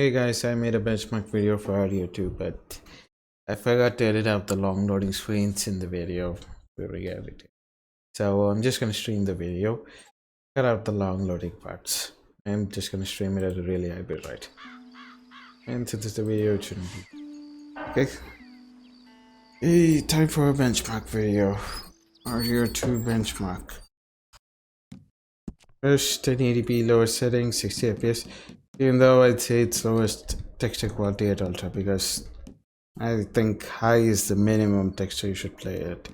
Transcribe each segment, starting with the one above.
Hey guys, I made a benchmark video for RDR-2, but I forgot to edit out the long loading screens in the video for reality. So I'm just gonna stream the video, cut out the long loading parts. I'm just gonna stream it at a really high bitrate. And since the video, it shouldn't be. Okay. Hey, time for a benchmark video. RDR-2 benchmark. First 1080p lower settings, 60 fps. Even though I'd say it's lowest texture quality at ultra because I think high is the minimum texture you should play at,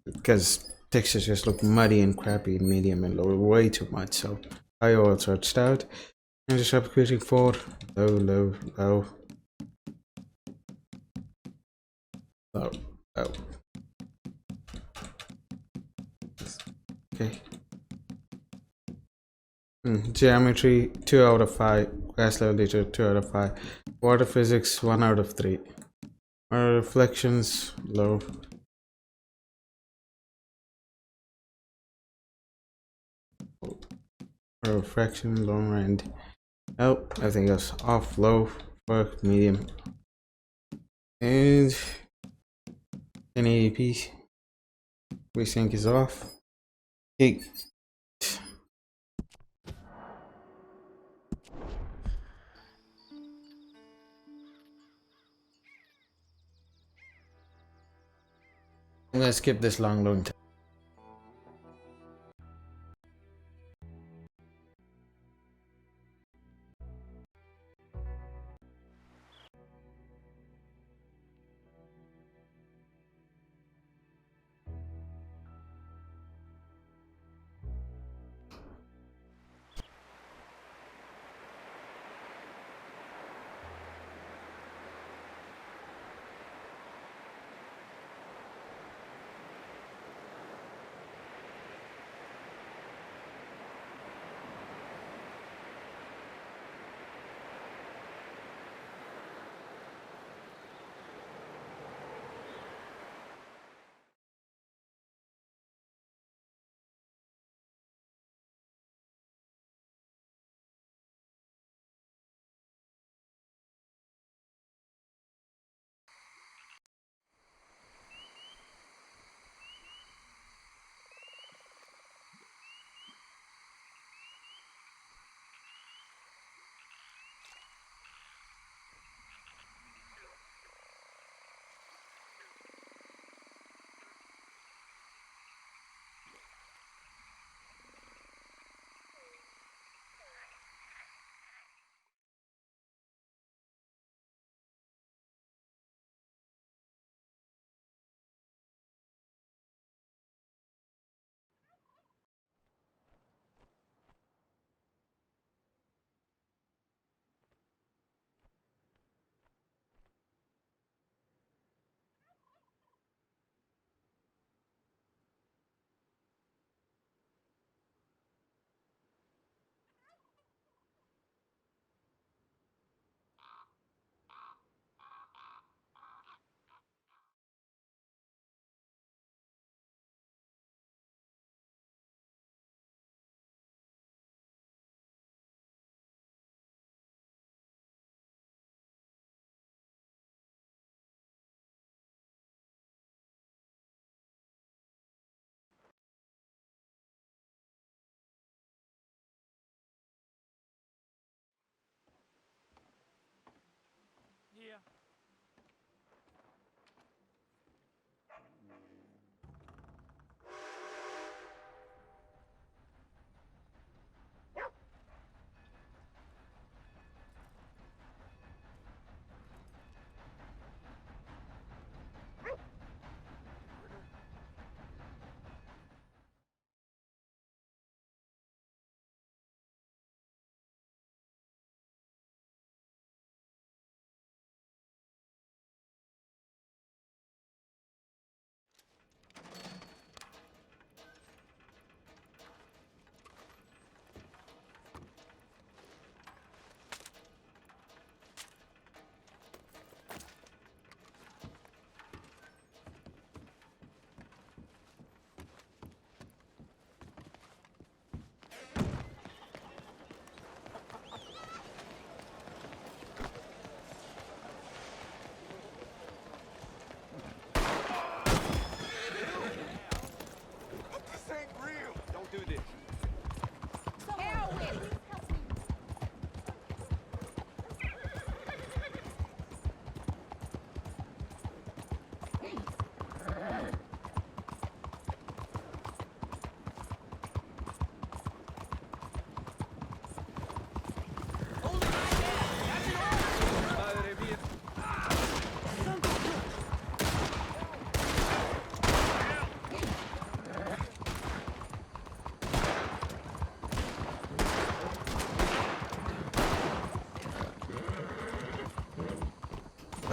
because textures just look muddy and crappy in medium and low way too much. So I all searched out and just upgrading for low, low, low, low, low. Okay. Geometry 2 out of 5. Gas level data 2 out of 5. Water physics 1 out of 3. Reflections low. Refraction low end. Oh, everything else off, low, work, medium, and 1080p. Resync is off. Okay. I'm gonna skip this long loading time.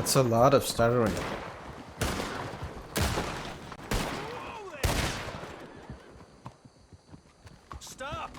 That's a lot of stuttering. Stop!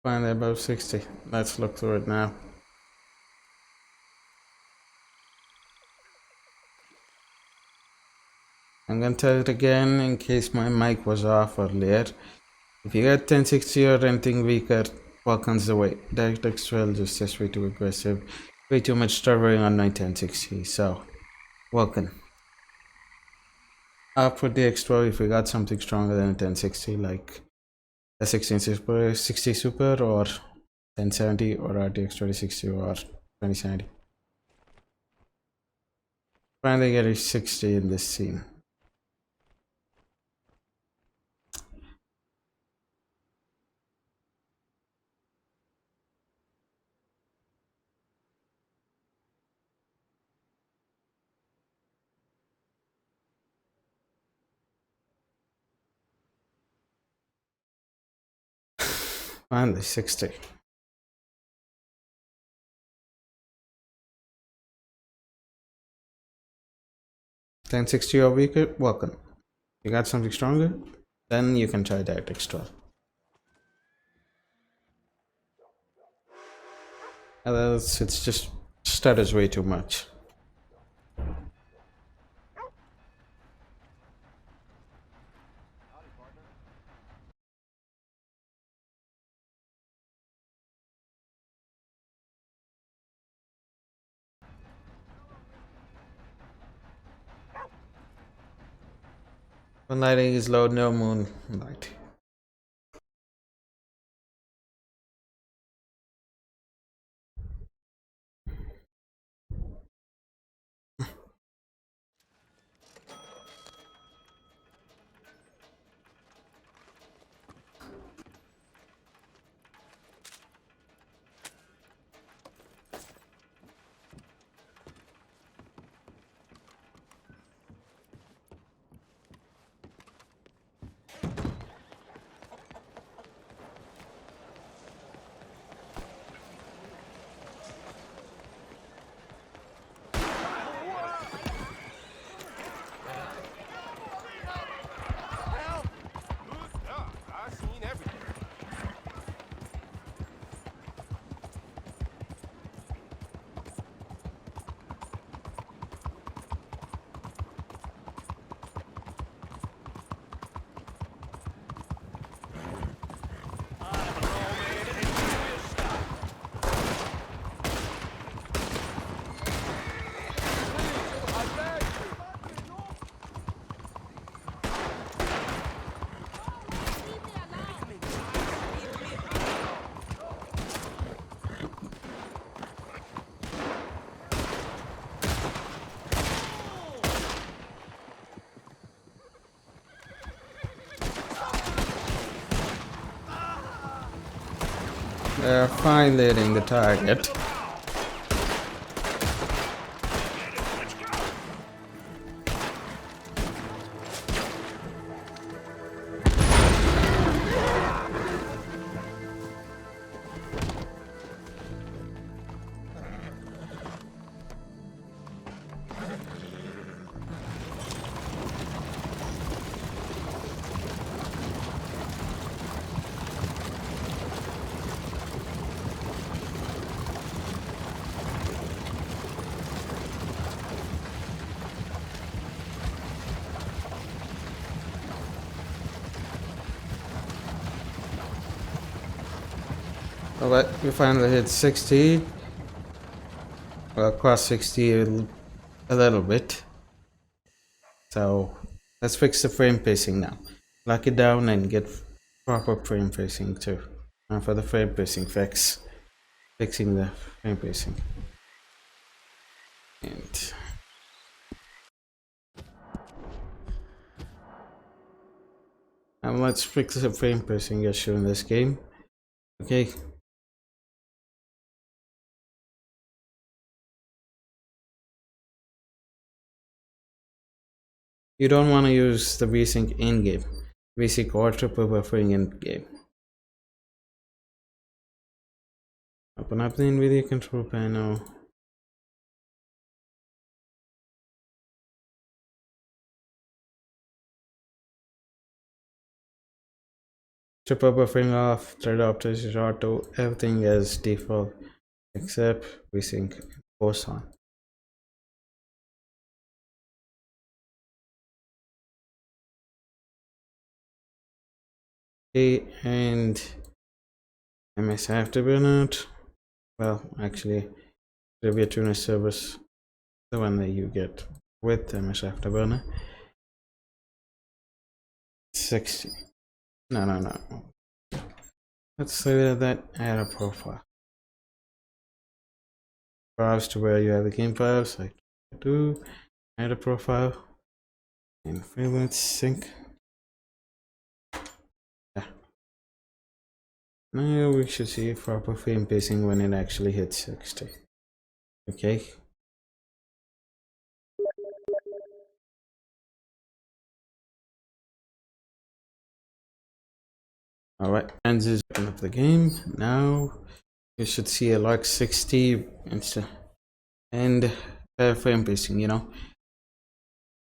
Finally above 60. Let's look through it now. I'm gonna tell it again in case my mic was off earlier. If you get 1060 or anything weaker, welcome's the way. DirectX 12 is just way too aggressive. Way too much stuttering on my 1060, so welcome. Up for the X12 if we got something stronger than a 1060 like a 16 Super, 60 Super or 1070 or RTX 2060 or 2070. Finally get a 60 in this scene. Finally 60. 1060 or weaker, welcome. You got something stronger, then you can try DirectX 12. Else it's just stutters way too much. When lighting is low, no moonlight. finally hitting the target. Alright, we finally hit 60. Well, across 60 a little bit. So let's fix the frame pacing now. Lock it down and get proper frame pacing too. And for the frame pacing fixing the frame pacing. And let's fix the frame pacing issue in this game. Okay. You don't want to use the VSync in-game. VSync or triple buffering in-game. Open up the NVIDIA control panel. Triple buffering off, thread optimization auto, everything as default except VSync force on. Okay, and MS Afterburner. Well, actually, Review Tuner service, the one that you get with MS Afterburner. 60. No. Let's say that add a profile. Browse to where you have the game files, like do, add a profile, and let's sync. Yeah. Now we should see proper frame pacing when it actually hits 60. Okay. Alright, and this open up the game. Now you should see a like 60 and frame pacing, you know,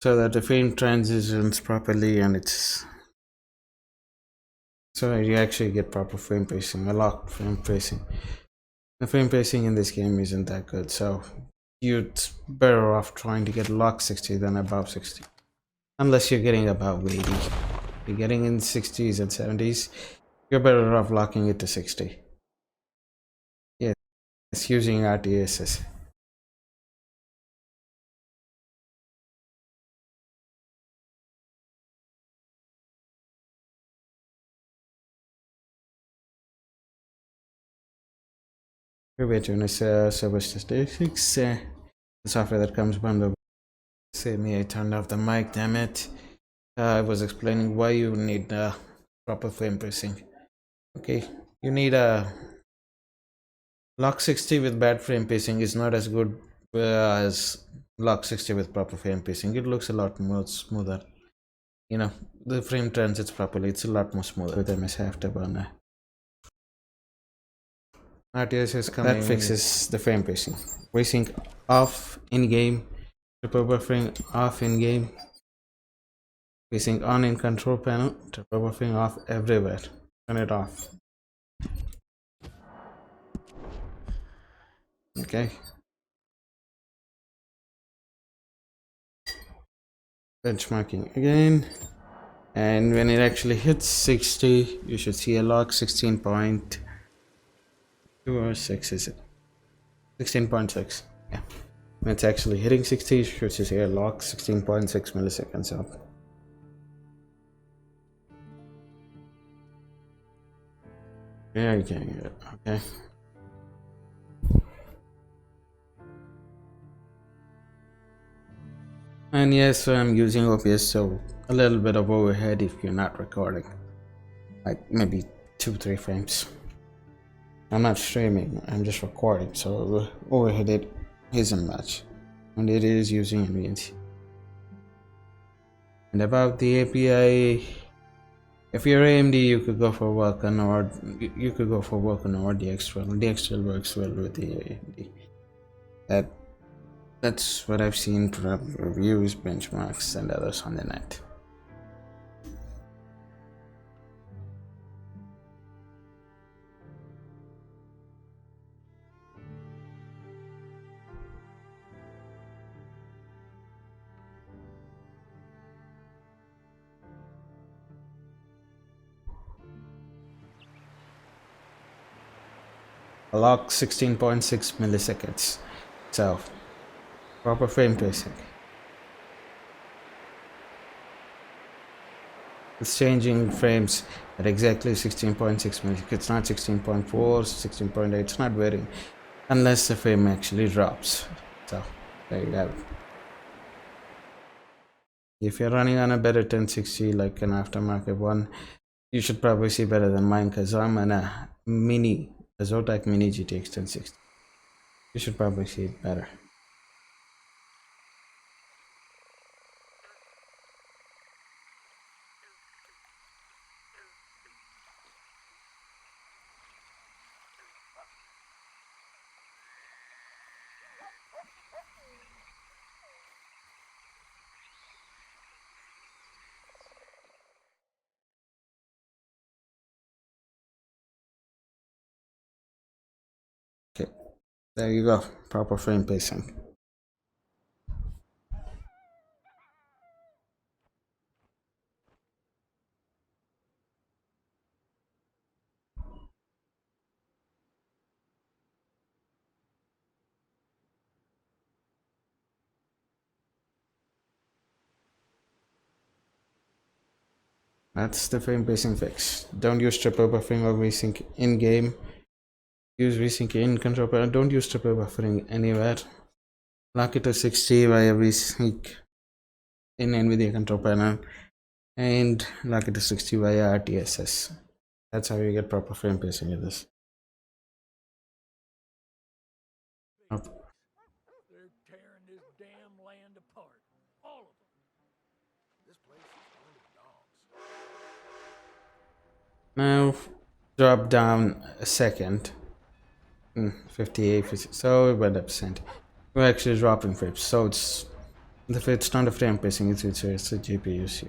so that the frame transitions properly and it's so you actually get proper frame pacing, a locked frame pacing. The frame pacing in this game isn't that good, so you're better off trying to get locked 60 than above 60, unless you're getting above 80. You're getting in 60s and 70s, you're better off locking it to 60. Yeah, it's using RTSs. We're doing server statistics. The software that comes bundled. Say me, I turned off the mic, damn it. I was explaining why you need proper frame pacing. Okay, you need a lock 60 with bad frame pacing is not as good as lock 60 with proper frame pacing. It looks a lot more smoother. You know, the frame transits properly. It's a lot more smoother with MS Afterburner. RTS is coming. That fixes the frame pacing. Racing off in game. Triple buffering off in game. Pacing on in control panel. Triple buffering off everywhere. Turn it off. Okay. Benchmarking again. And when it actually hits 60, you should see a log 16.2 or 6, is it? 16.6. Yeah. When it's actually hitting 60, you should see a log 16.6 milliseconds up. Yeah, you can get it. Okay. And yes, I'm using OBS, so a little bit of overhead if you're not recording, like maybe 2-3 frames. I'm not streaming, I'm just recording, so overhead it isn't much. And it is using NVMe. And about the API, if you're AMD, you could go for work on RDR-2. DX12 works well with the AMD. That's what I've seen from reviews, benchmarks, and others on the net. Lock 16.6 milliseconds. So, proper frame pacing. It's changing frames at exactly 16.6 milliseconds. It's not 16.4, 16.8. It's not varying unless the frame actually drops. So, there you have it. If you're running on a better 1060 like an aftermarket one, you should probably see better than mine because I'm on a Zotac mini GTX 1060. You should probably see it better. Okay, there you go, proper frame pacing. That's the frame pacing fix. Don't use triple buffering or VSync in game. Use VSync in control panel. Don't use triple buffering anywhere. Lock it to 60 via VSync in NVIDIA control panel and lock it to 60 via RTSS. That's how you get proper frame pacing in this. They're tearing this damn land apart. All of them. This place is full of dogs. Now drop down a second. 58, so it went up percent. We're actually dropping frames, so it's not a frame pacing, it's a GPU issue.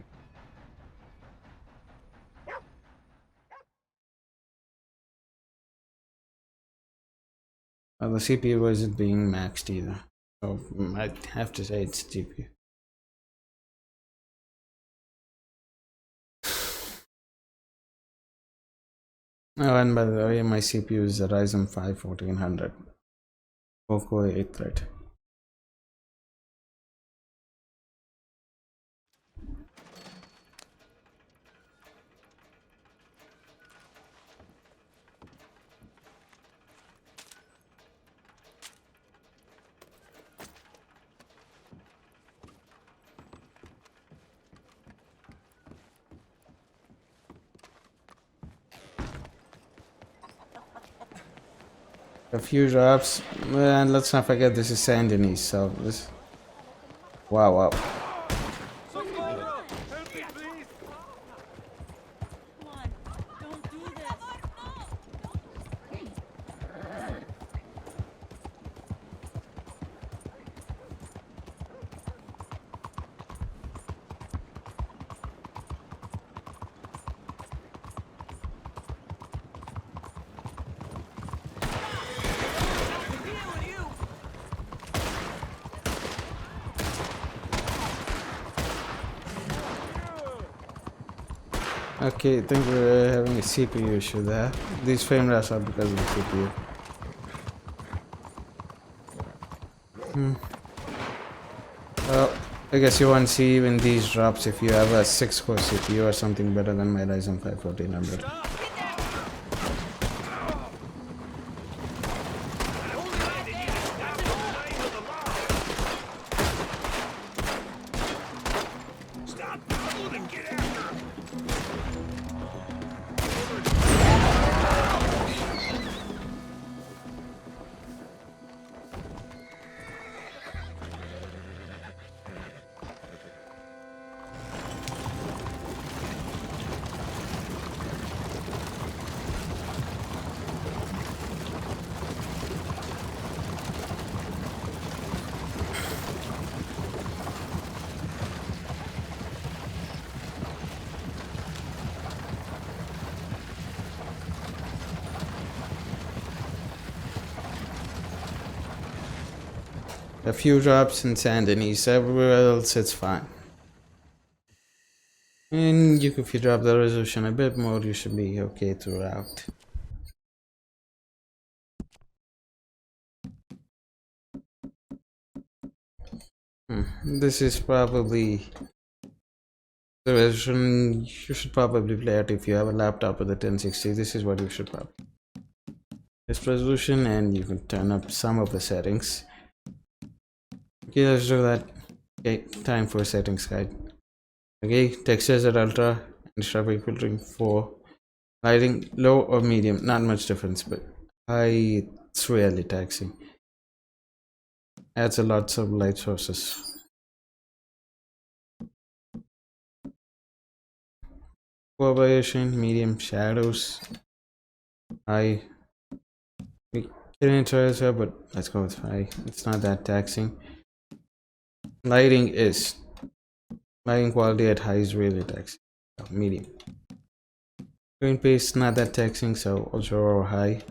The CPU wasn't being maxed either, so I'd have to say it's GPU. Oh, and by the way, my CPU is a Ryzen 5 1400 4-core 8 thread. A few drops, and let's not forget this is Sandinis, so this. Wow. Okay, I think we're having a CPU issue there. These frame drops are because of the CPU. Well, I guess you won't see even these drops if you have a 6-core CPU or something better than my Ryzen 5 1400. A few drops in sand and east, everywhere else it's fine. And if you drop the resolution a bit more, you should be okay throughout. This is probably the resolution you should probably play at if you have a laptop with a 1060. This is what you should probably. This resolution, and you can turn up some of the settings. Okay, let's do that. Okay, time for settings guide. Okay, textures at ultra and traffic filtering 4. Lighting low or medium, not much difference, but high, it's really taxing. Adds a lot of light sources. Poor variation, medium, shadows, high. We can try as well, but let's go with high. It's not that taxing. Lighting quality at high is really taxing. So medium. Screen pace not that taxing, so ultra or high.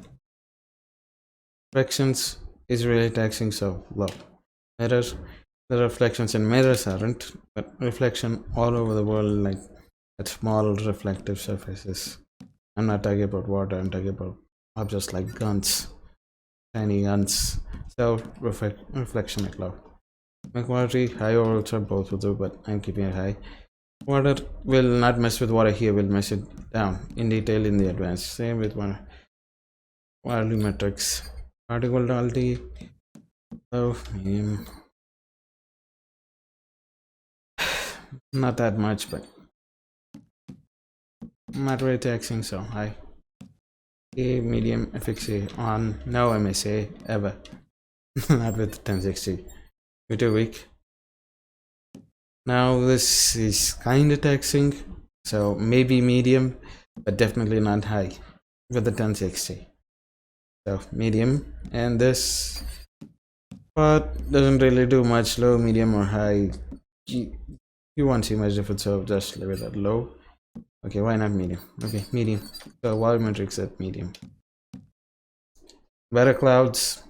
Reflections is really taxing, so low. Mirrors, the reflections in mirrors aren't, but reflection all over the world, like at small reflective surfaces. I'm not talking about water, I'm talking about objects like guns, tiny guns. So reflection at low. My quality high or ultra, both will do, but I'm keeping it high. Water will not mess with water here, will mess it down in detail in the advanced. Same with one volumetrics. Particle quality, low, medium. Not that much, but not very taxing, so high. A medium FXA on, no MSA ever. Not with 1060. We're too weak. Now this is kinda taxing, so maybe medium, but definitely not high with the 1060. So medium, and this part doesn't really do much. Low, medium, or high. You won't see much difference, so just leave it at low. Okay, why not medium? Okay, medium. So volumetrics at medium. Better clouds,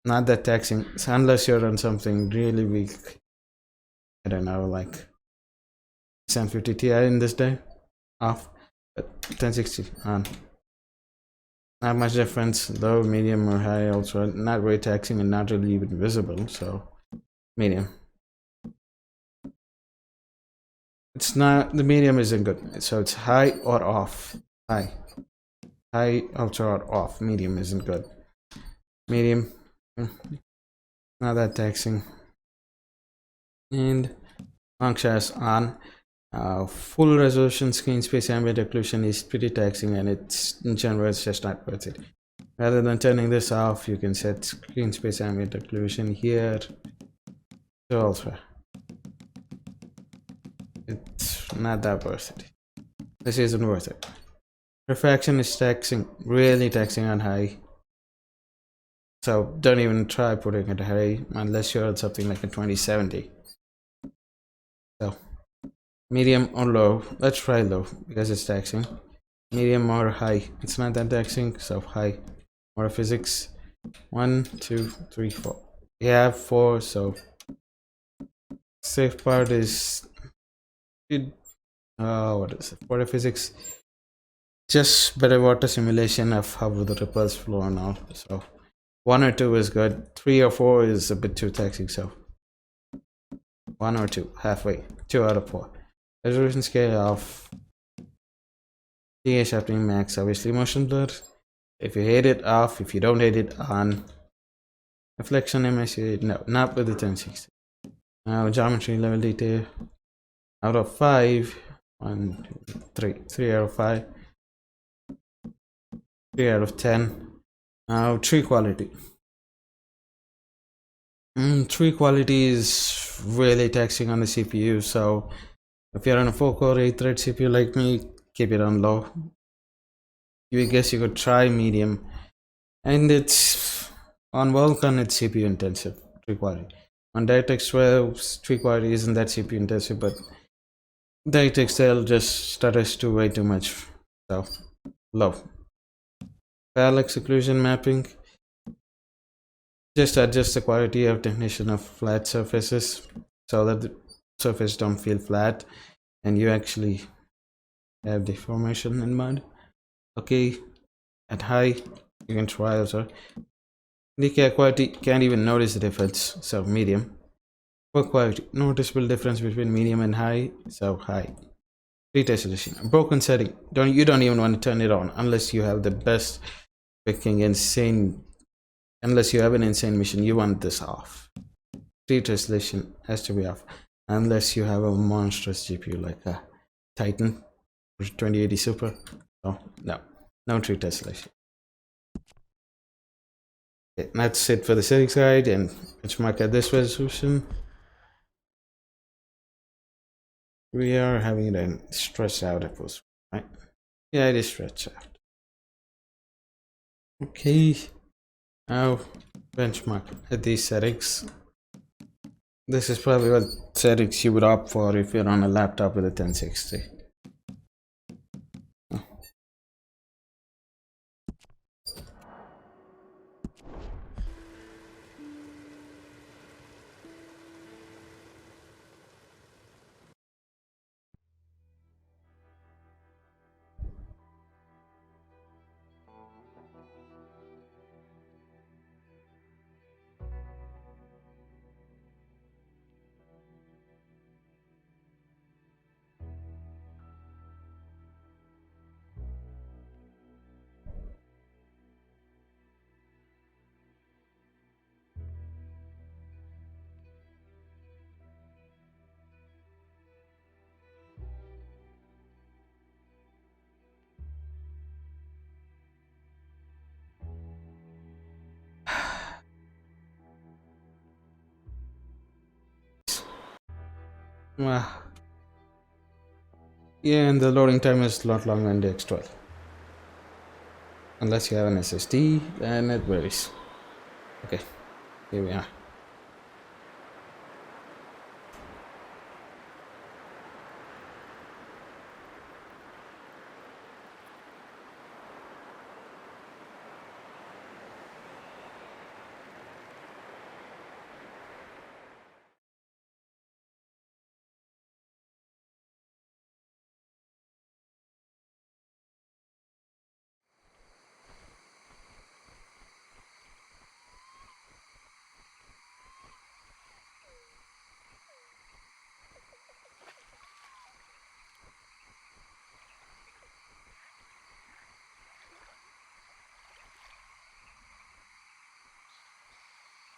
not that taxing, unless you're on something really weak. I don't know, like 750 Ti in this day, off, but 1060 on. Not much difference, low, medium, or high. Also, not very taxing and not really even visible, so medium. It's not, the medium isn't good, so it's high or off. High, ultra, or off. Medium isn't good. Medium, not that taxing. And contrast on. Full resolution screen space ambient occlusion is pretty taxing, and it's in general it's just not worth it. Rather than turning this off, you can set screen space ambient occlusion here. So also, it's not that worth it. This isn't worth it. Refraction is taxing, really taxing on high. So don't even try putting it high unless you're at something like a 2070. So medium or low. Let's try low because it's taxing. Medium or high. It's not that taxing, so high. More physics. 1, 2, 3, 4. Yeah, 4. So safe part is it. What is it? Water physics. Just better water simulation of how the ripples flow and all. So 1 or 2 is good. 3 or 4 is a bit too taxing. So 1 or 2, halfway. 2 out of 4. Resolution scale of DA sharpening max, obviously motion blur. If you hate it, off. If you don't hate it, on. Reflection MSA, no, not with the 1060. Now geometry level detail, out of 5, 1, 2, 3, 3 out of 5, 3 out of 10. Now tree quality. Tree quality is really taxing on the CPU, so if you're on a 4-core 8-thread CPU like me, keep it on low. I guess you could try medium, and it's on Vulkan, it's CPU intensive tree quality. On DirectX 12, tree quality isn't that CPU intensive, but DirectX 12 just stutters way too much, so low. Parallax occlusion mapping, just adjust the quality of definition of flat surfaces so that the surface don't feel flat and you actually have deformation in mind. Okay, at high you can try also. Decay quality, can't even notice the difference, so medium. Poor quality, noticeable difference between medium and high, so high. Retest edition, a broken setting, you don't even want to turn it on unless you have the best freaking insane, unless you have an insane machine. You want this off. Retest edition has to be off unless you have a monstrous GPU like a Titan 2080 Super. Oh no tree tesselation. Okay, that's it for the settings guide, and benchmark at this resolution. We are having it stretched out at first, right? Yeah, it is stretched out. Okay, now benchmark at these settings. This is probably what settings you would opt for if you're on a laptop with a 1060. Yeah, and the loading time is a lot longer than the X12. Unless you have an SSD, then it varies. Okay, here we are.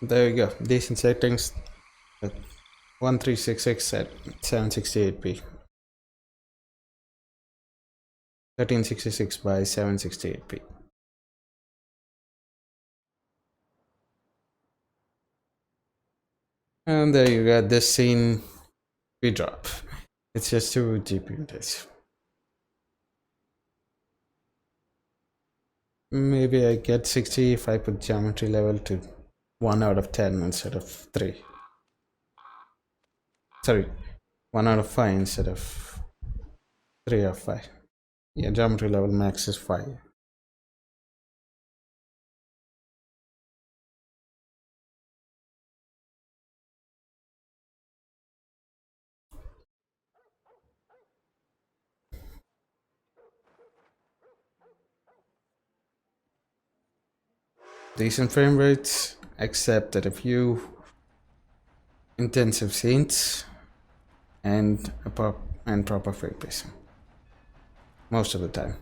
There you go, decent settings. 1366 at 768p. 1366 by 768p. And there you got this scene. We drop. It's just 2 GPU days. Maybe I get 60 if I put geometry level to 1 out of 10 instead of 3. Sorry, 1 out of 5 instead of 3 out of 5. Yeah, geometry level max is 5. Decent frame rates, except that a few intensive scenes and proper frame pacing most of the time.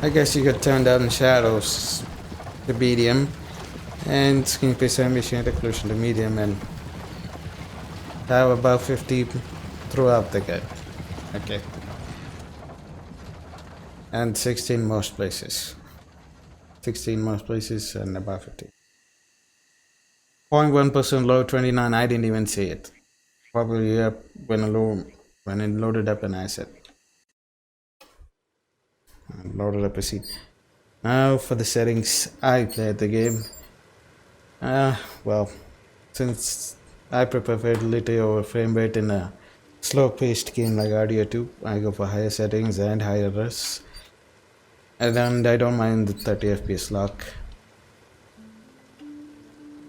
I guess you could turn down shadows to medium and screen space ambient occlusion to medium and have about 50 throughout the game. Okay. And 16 most places. 16 most places and about 50. 0.1% low 29. I didn't even see it. Probably up when it loaded up an asset. Loaded up a seat. Now for the settings, I played the game. Well, since I prefer fidelity over frame rate in a slow-paced game like RDR-2, I go for higher settings and higher res. And I don't mind the 30 FPS lock,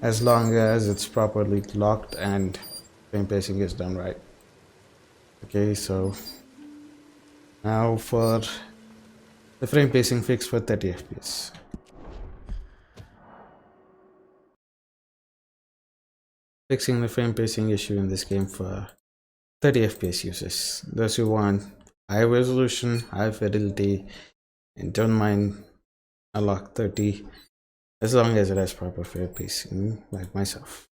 as long as it's properly locked and frame pacing is done right. Okay, so now for the frame pacing fix for 30 FPS. Fixing the frame pacing issue in this game for 30 FPS users. Those who want high resolution, high fidelity, and don't mind a lock 30 as long as it has proper frame pacing, like myself.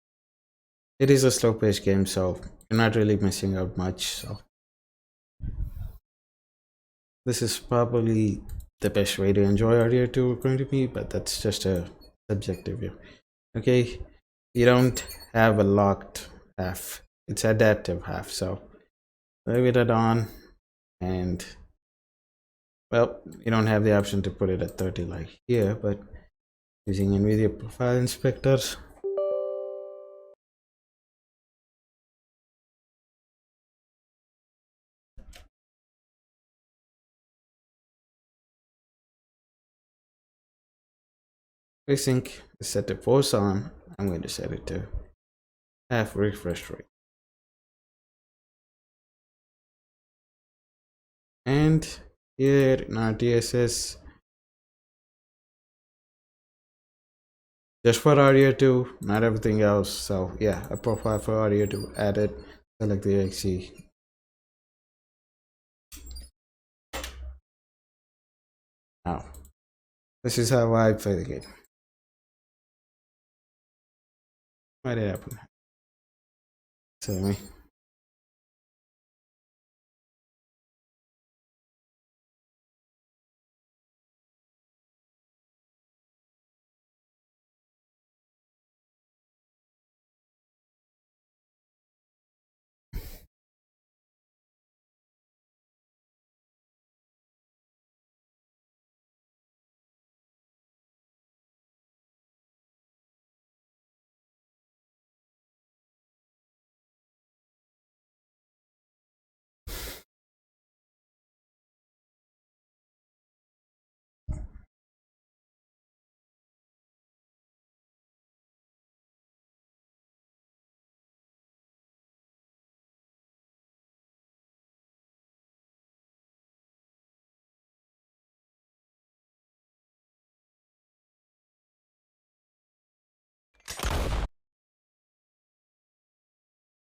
It is a slow paced game, so you're not really missing out much. So this is probably the best way to enjoy RDR2 according to me, but that's just a subjective view. Okay, you don't have a locked half, it's adaptive half, so leave it on, and well, you don't have the option to put it at 30 like here, but using NVIDIA Profile Inspector, FreeSync is set to force on. I'm going to set it to half refresh rate. And here in our DSS, just for RDR2, not everything else. So yeah, a profile for RDR2 added. Select the XE. Now, this is how I play the game. Why did it happen? Tell me.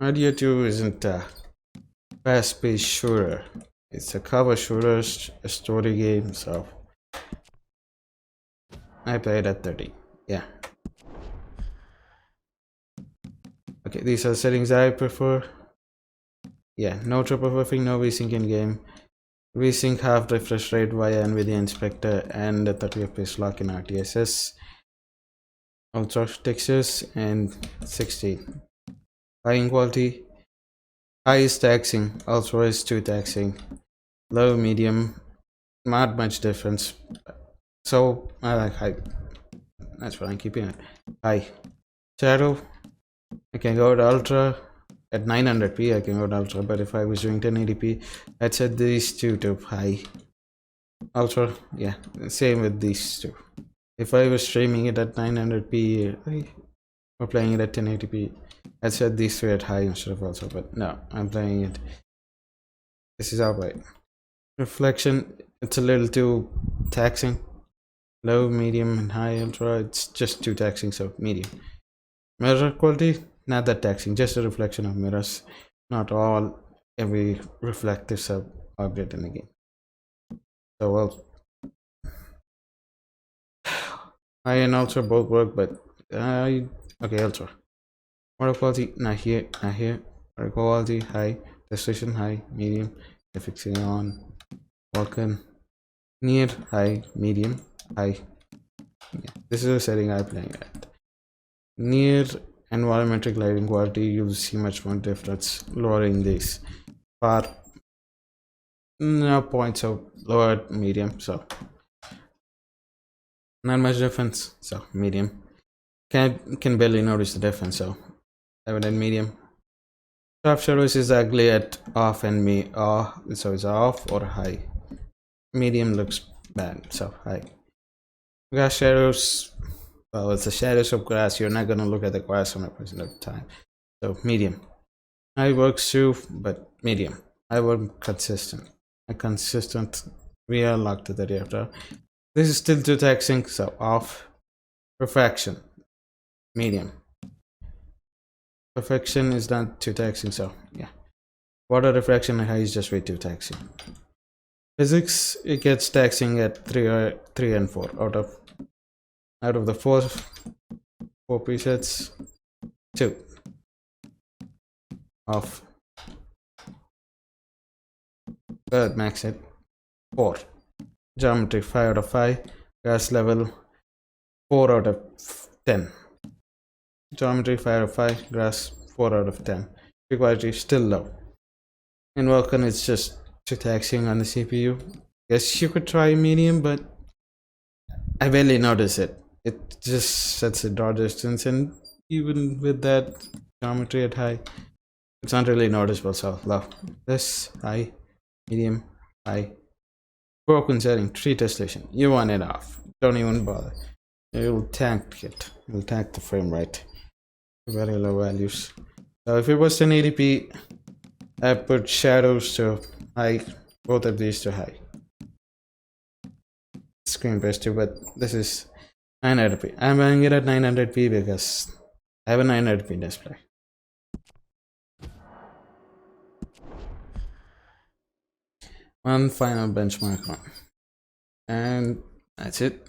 RDR2 isn't a fast-paced shooter. It's a cover shooter, a story game, so I played at 30. Yeah. Okay, these are settings I prefer. Yeah, no triple buffering, no VSync in game. VSync half refresh rate via NVIDIA Inspector and the 30 FPS lock in RTSS. Ultra textures and 16. High quality. High is taxing, ultra is too taxing. Low, medium, not much difference. So I like high. That's why I'm keeping it high. Shadow, I can go to ultra. At 900p I can go to ultra, but if I was doing 1080p I'd set these two to high. Ultra, yeah, same with these two. If I was streaming it at 900p or playing it at 1080p, I'd set these three at high instead of ultra, but no, I'm playing it. This is outright. Reflection, it's a little too taxing. Low, medium, and high ultra, it's just too taxing, so medium. Mirror quality, not that taxing, just a reflection of mirrors, not all every reflective sub object in the game. So well, High and ultra both work, but okay, ultra. Auto quality, not here, not here. Auto quality, high. Precision, high. Medium. FXA on. Vulkan. Near, high. Medium, high. Yeah, this is a setting I'm playing at. Near environmental lighting quality, you'll see much more difference lowering this. Far, no points of lower, medium, so not much difference. So medium. Can barely notice the difference, so I would add medium. Soft shadows is ugly at off and so it's off or high. Medium looks bad, so high. Grass shadows, well, it's the shadows of grass. You're not gonna look at the grass 100% of the time. So medium. High works too, but medium. I work consistent. A consistent. We are locked to the reactor. This is still too taxing, so off. Refraction. Medium. Perfection is not too taxing, so yeah. Water refraction high is just way too taxing. Physics, it gets taxing at 3 and 4 out of the four presets. 2 off. Third max it. 4. Geometry 5 out of 5. Gas level 4 out of 10. Geometry 5 out of 5. Grass 4 out of 10. Quality still low. In Vulkan it's just too taxing on the CPU. Guess you could try medium, but I barely notice it. It just sets a draw distance, and even with that geometry at high, it's not really noticeable. So low. This high, medium, high. Broken setting, 3 testation. You want it off. Don't even bother. You'll tank it. You'll tank the frame rate. Very low values. So if it was 1080p, I put shadows to high, both of these to high. Screen press too, but this is 900p. I'm buying it at 900p because I have a 900p display. One final benchmark on, and that's it.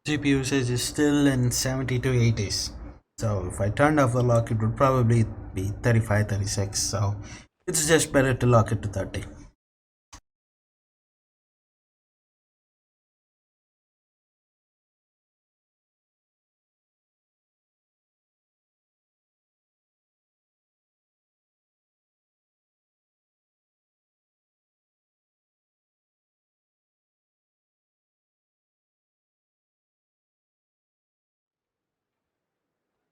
GPU usage is still in 70 to 80s. So if I turned off the lock, it would probably be 35, 36. So it's just better to lock it to 30.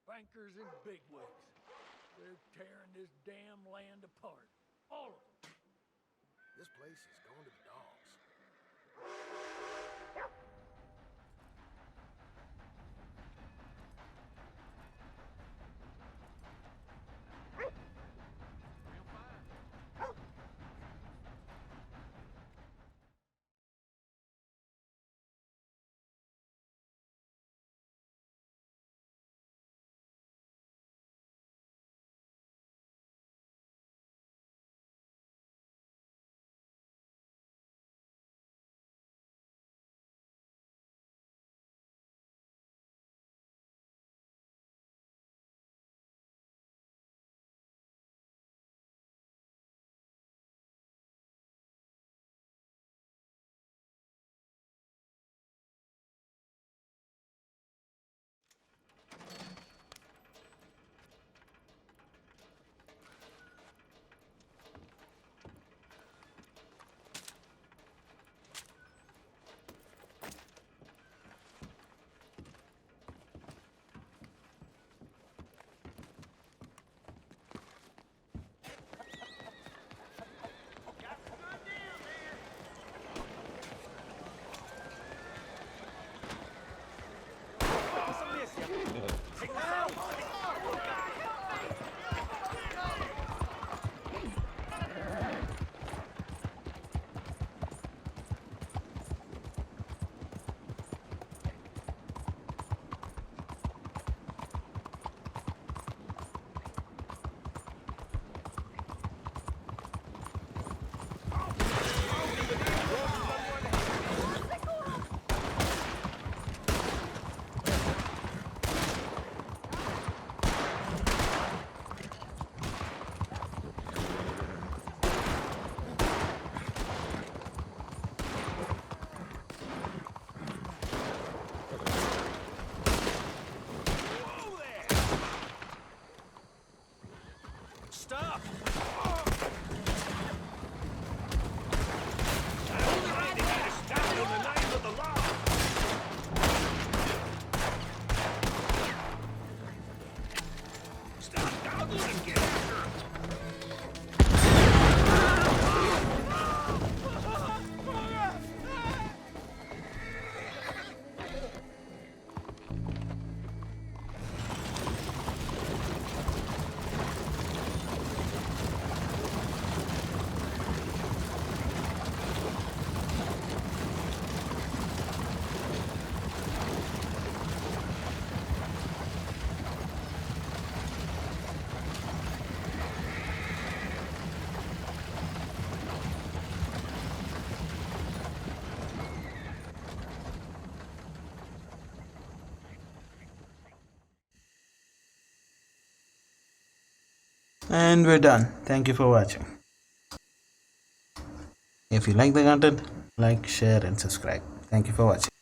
Bankers and bigwigs. They're tearing this damn land apart. All of them. This place is going to the dogs. stop! I gotta stop in the name of the law! Stop goggling and get after him! And we're done. Thank you for watching. If you like the content, like, share and subscribe. Thank you for watching.